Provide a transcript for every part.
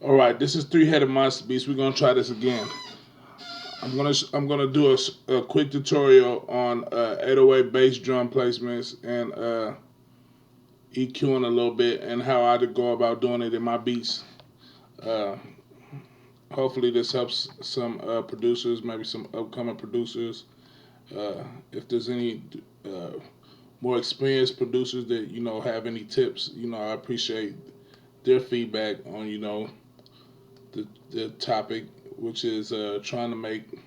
All right, this is three-headed monster beast. We're gonna try this again. I'm gonna do a quick tutorial on 808 bass drum placements and EQing a little bit and how I go about doing it in my beats. Uh, Hopefully this helps some producers, maybe some upcoming producers. If there's any uh, more experienced producers that have any tips, I appreciate their feedback on the topic, which is trying to make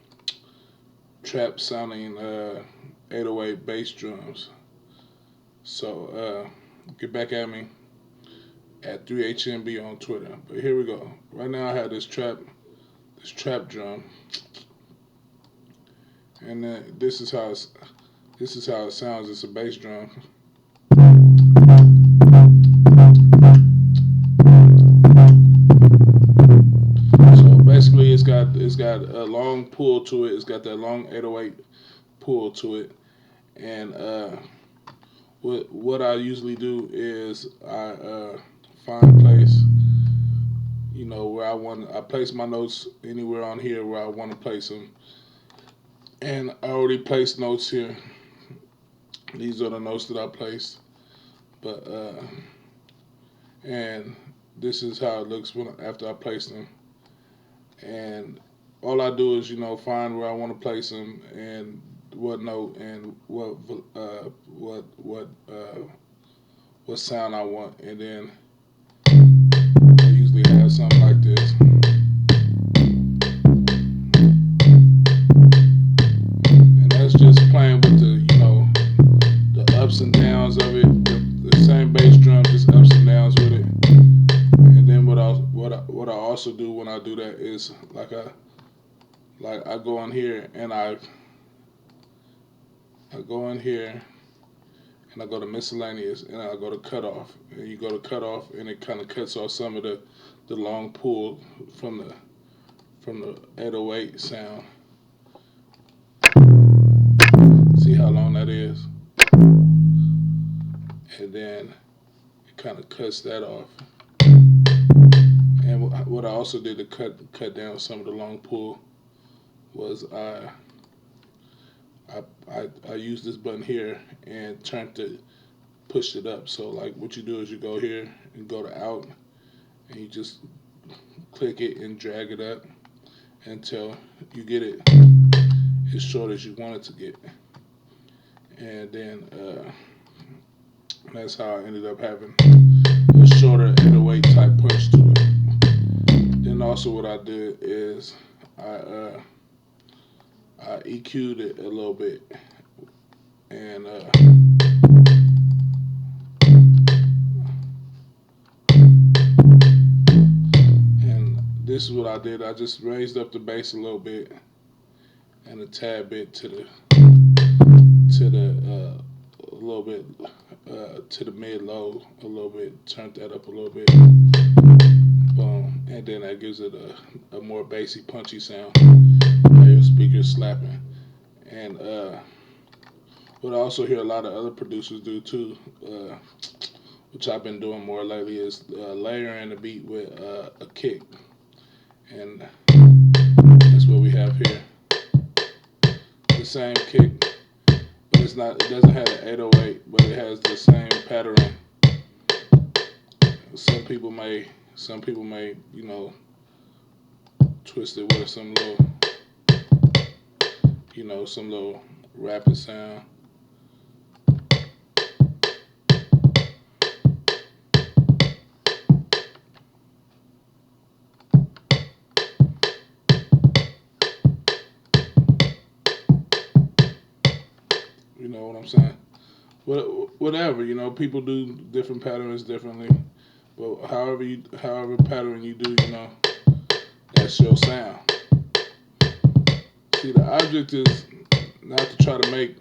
trap sounding 808 bass drums. So get back at me at 3HMB on Twitter. But here we go. Right now I have this trap drum, and this is how it sounds. It's a bass drum. So basically, it's got a long pull to it. It's got that long 808 pull to it, and what I usually do is I find a place, where I place my notes anywhere on here where I want to place them, and I already placed notes here. These are the notes that I placed, but and this is how it looks after I place them. And all I do is find where I want to place them and what note and what sound I want, and then I usually have something like this, and that's just playing with the ups and downs of it. The same bass drum, just ups and downs with it. And then what I also do when I do that is I go in here and I go in here and I go to miscellaneous and I go to cutoff, and you go to cutoff and it kind of cuts off some of the long pull from the 808 sound. See how long that is, and then it kind of cuts that off. And what I also did to cut down some of the long pull was I used this button here and turned it, pushed it up. So like what you do is you go here and go to out, and you just click it and drag it up until you get it as short as you want it to get. And then that's how I ended up having a shorter 808 type punch to it. Then also what I did is I uh, I EQ'd it a little bit, and and this is what I did. I just raised up the bass a little bit and a tad bit to the a little bit to the mid low a little bit. Turned that up a little bit. Boom, and then that gives it a more bassy, punchy sound. Your speakers slapping, and what I also hear a lot of other producers do too, which I've been doing more lately, is layering the beat with a kick, and that's what we have here. The same kick, but it's not. It doesn't have the 808, but it has the same pattern. Some people may, twist it with some little rapid sound. You know what I'm saying? Whatever, people do different patterns differently. But however pattern you do, that's your sound. See, the object is not to try to make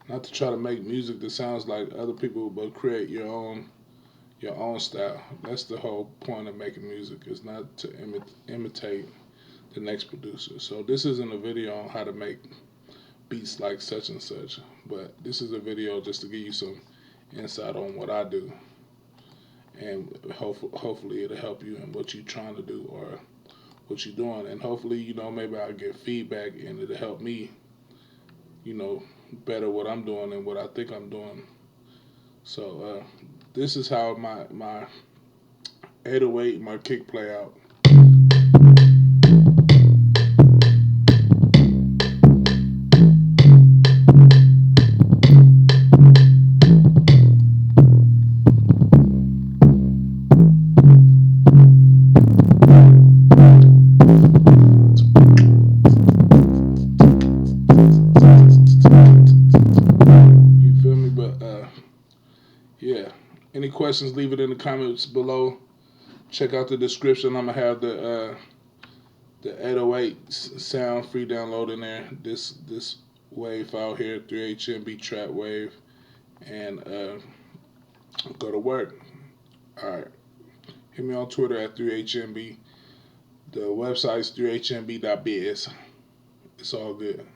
not to try to make music that sounds like other people, but create your own style. That's the whole point of making music, is not to imitate the next producer. So this isn't a video on how to make beats like such and such, but this is a video just to give you some insight on what I do. and hopefully it'll help you in what you're trying to do or what you're doing, and hopefully maybe I'll get feedback and it'll help me better what I'm doing and what I think I'm doing. So this is how my 808 my kick play out. You feel me? But yeah. Any questions? Leave it in the comments below. Check out the description. I'm gonna have the 808 sound free download in there. This wave out here, 3HMB trap wave, and go to work. All right. Hit me on Twitter at 3HMB. The website's 3hmb.biz. It's all good.